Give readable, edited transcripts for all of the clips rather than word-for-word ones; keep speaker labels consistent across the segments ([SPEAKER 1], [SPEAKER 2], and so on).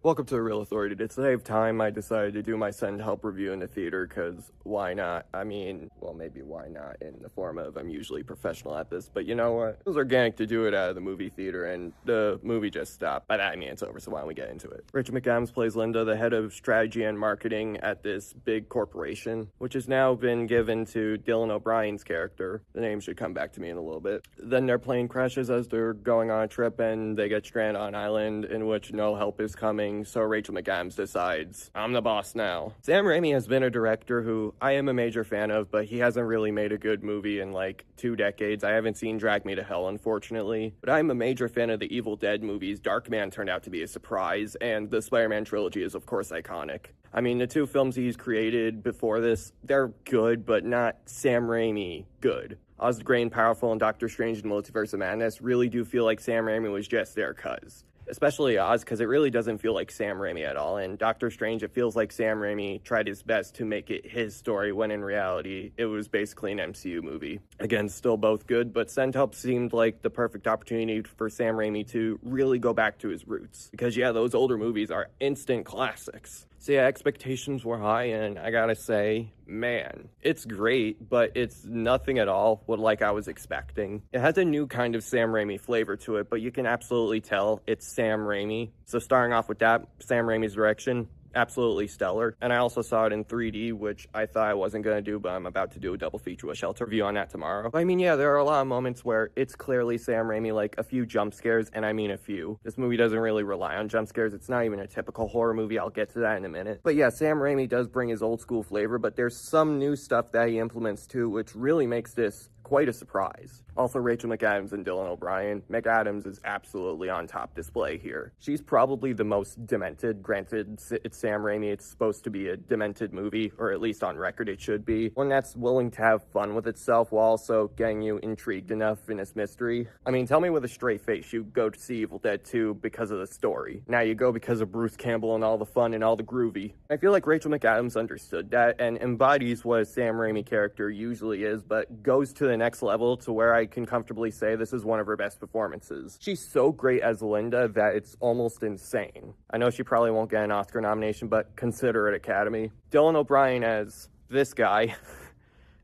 [SPEAKER 1] Welcome to The Real Authority. To save time, I decided to do my Send Help review in the theater, because why not? I mean, well, maybe why not in the form of I'm usually professional at this, but you know what? It was organic to do it out of the movie theater, and the movie just stopped. By that, I mean it's over, so why don't we get into it? Rachel McAdams plays Linda, the head of strategy and marketing at this big corporation, which has now been given to Dylan O'Brien's character. The name should come back to me in a little bit. Then their plane crashes as they're going on a trip, and they get stranded on an island in which no help is coming. So Rachel McAdams decides, I'm the boss now. Sam Raimi has been a director who I am a major fan of, but he hasn't really made a good movie in like 2 decades. I haven't seen Drag Me to Hell, unfortunately. But I'm a major fan of the Evil Dead movies. Darkman turned out to be a surprise, and the Spider-Man trilogy is, of course, iconic. I mean, the 2 films he's created before this, they're good, but not Sam Raimi good. Oz the Great and Powerful and Doctor Strange and Multiverse of Madness really do feel like Sam Raimi was just there cuz. Especially Oz, because it really doesn't feel like Sam Raimi at all. And Doctor Strange, it feels like Sam Raimi tried his best to make it his story, when in reality, it was basically an MCU movie. Again, still both good, but Send Help seemed like the perfect opportunity for Sam Raimi to really go back to his roots. Because yeah, those older movies are instant classics. So yeah, expectations were high, and I gotta say, man, it's great, but it's nothing at all what like I was expecting. It has a new kind of Sam Raimi flavor to it, but you can absolutely tell it's Sam Raimi. So starting off with that, Sam Raimi's direction, absolutely stellar. And I also saw it in 3D, which I thought I wasn't going to do, but I'm about to do a double feature with Shelter review on that tomorrow. But I mean, yeah, there are a lot of moments where it's clearly Sam Raimi, like a few jump scares, and I mean a few. This movie doesn't really rely on jump scares. It's not even a typical horror movie. I'll get to that in a minute. But yeah, Sam Raimi does bring his old school flavor, but there's some new stuff that he implements too, which really makes this quite a surprise. Also, Rachel McAdams and Dylan O'Brien. McAdams is absolutely on top display here. She's probably the most demented. Granted, it's Sam Raimi. It's supposed to be a demented movie, or at least on record it should be. One that's willing to have fun with itself while also getting you intrigued enough in its mystery. I mean, tell me with a straight face you go to see Evil Dead 2 because of the story. Now you go because of Bruce Campbell and all the fun and all the groovy. I feel like Rachel McAdams understood that and embodies what a Sam Raimi character usually is, but goes to the next level to where I can comfortably say this is one of her best performances. She's so great as Linda that it's almost insane. I know she probably won't get an Oscar nomination, but consider it Academy. Dylan O'Brien as this guy.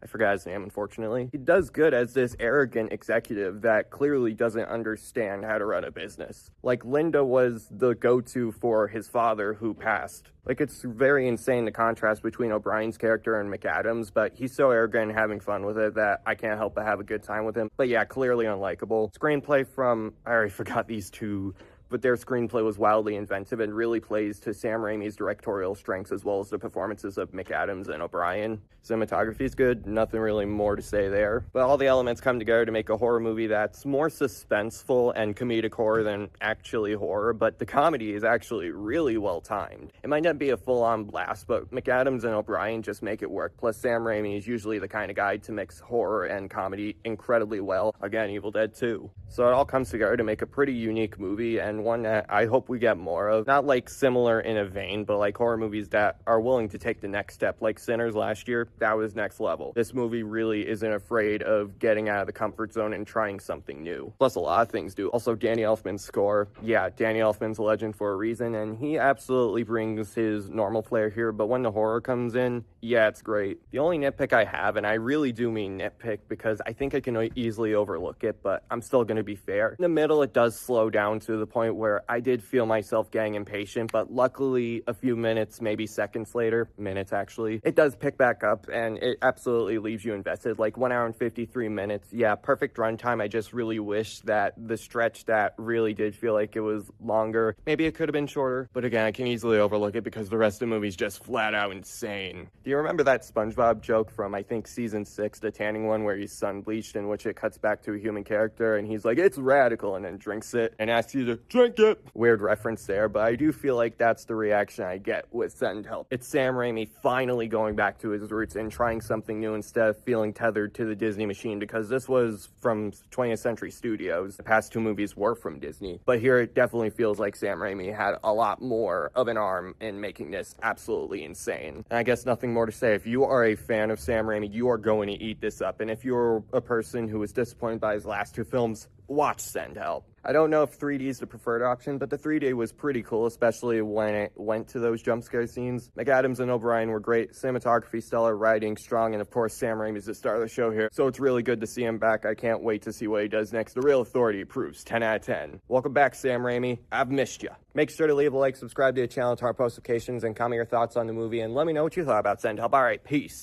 [SPEAKER 1] I forgot his name, unfortunately. He does good as this arrogant executive that clearly doesn't understand how to run a business. Like, Linda was the go-to for his father who passed. Like, it's very insane the contrast between O'Brien's character and McAdams, but he's so arrogant and having fun with it that I can't help but have a good time with him. But yeah, clearly unlikable. Screenplay from, I already forgot these two, but their screenplay was wildly inventive and really plays to Sam Raimi's directorial strengths as well as the performances of McAdams and O'Brien. Cinematography is good, nothing really more to say there. But all the elements come together to make a horror movie that's more suspenseful and comedic horror than actually horror, but the comedy is actually really well timed. It might not be a full-on blast, but McAdams and O'Brien just make it work. Plus, Sam Raimi is usually the kind of guy to mix horror and comedy incredibly well. Again, Evil Dead 2. So it all comes together to make a pretty unique movie, and one that I hope we get more of. Not like similar in a vein, but like horror movies that are willing to take the next step. Like Sinners last year, that was next level. This movie really isn't afraid of getting out of the comfort zone and trying something new. Plus, a lot of things do. Also, Danny Elfman's score. Yeah, Danny Elfman's a legend for a reason, and he absolutely brings his normal flair here, but when the horror comes in, yeah, it's great. The only nitpick I have, and I really do mean nitpick because I think I can easily overlook it, but I'm still going to be fair. In the middle, it does slow down to the point where I did feel myself getting impatient, but luckily a few minutes, maybe seconds later, minutes actually, it does pick back up and it absolutely leaves you invested. Like 1 hour and 53 minutes. Yeah, perfect runtime. I just really wish that the stretch that really did feel like it was longer, maybe it could have been shorter, but again, I can easily overlook it because the rest of the movie's just flat out insane. Do you remember that SpongeBob joke from, I think, season 6, the tanning one, where he's sun bleached, in which it cuts back to a human character and he's like, it's radical, and then drinks it and asks you to drink it? Weird reference there, but I do feel like that's the reaction I get with Send Help. It's Sam Raimi finally going back to his roots and trying something new instead of feeling tethered to the Disney machine, because this was from 20th Century Studios. The past 2 movies were from Disney, but here it definitely feels like Sam Raimi had a lot more of an arm in making this absolutely insane. And I guess nothing more to say. If you are a fan of Sam Raimi, you are going to eat this up, and if you're a person who was disappointed by his last 2 films, watch Send Help. I don't know if 3D is the preferred option, but the 3D was pretty cool, especially when it went to those jump scare scenes. McAdams and O'Brien were great, cinematography stellar, writing strong, and of course Sam Raimi's the star of the show here, so it's really good to see him back. I can't wait to see what he does next. The Real Authority approves, 10 out of 10. Welcome back, Sam Raimi. I've missed ya. Make sure to leave a like, subscribe to the channel, to our post notifications, and comment your thoughts on the movie, and let me know what you thought about Send Help. Alright, peace.